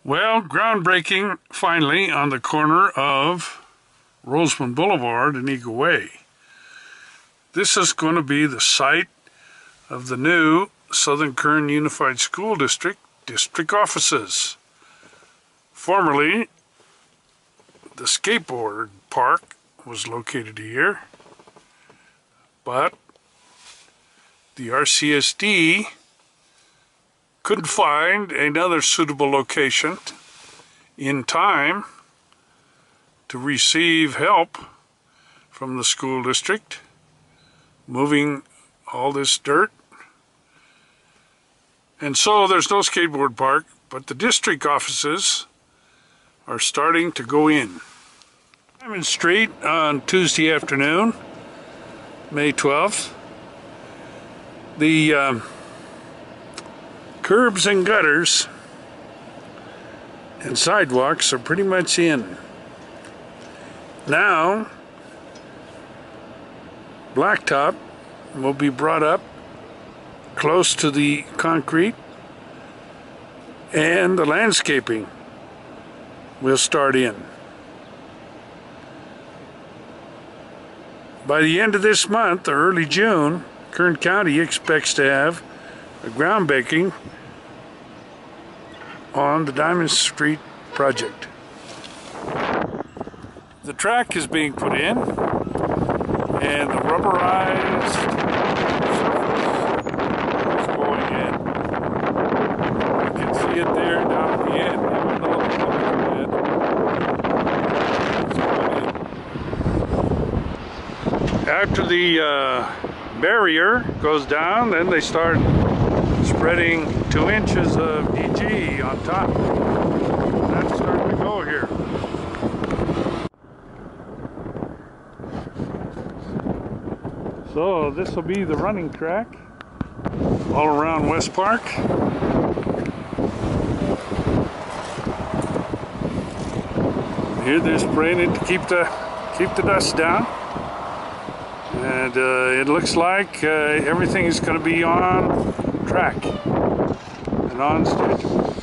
Well, groundbreaking finally on the corner of Rosamond Boulevard and Eagle Way. This is going to be the site of the new Southern Kern Unified School District offices. Formerly, the skateboard park was located here, but the RCSD couldn't find another suitable location in time to receive help from the school district moving all this dirt. And so there's no skateboard park, but the district offices are starting to go in. Diamond Street on Tuesday afternoon, May 12th. The curbs and gutters and sidewalks are pretty much in. Now, blacktop will be brought up close to the concrete, and the landscaping will start in. By the end of this month, or early June, Kern County expects to have a groundbreaking on the Diamond Street project. The track is being put in, and the rubberized surface is going in. You can see it there down at the end, even though the it's going in. After the barrier goes down, then they start spreading 2 inches of DG on top. That's starting to go here. So this will be the running track all around Westpark. Here they're spraying it to keep the dust down. And it looks like everything is going to be on track and on schedule.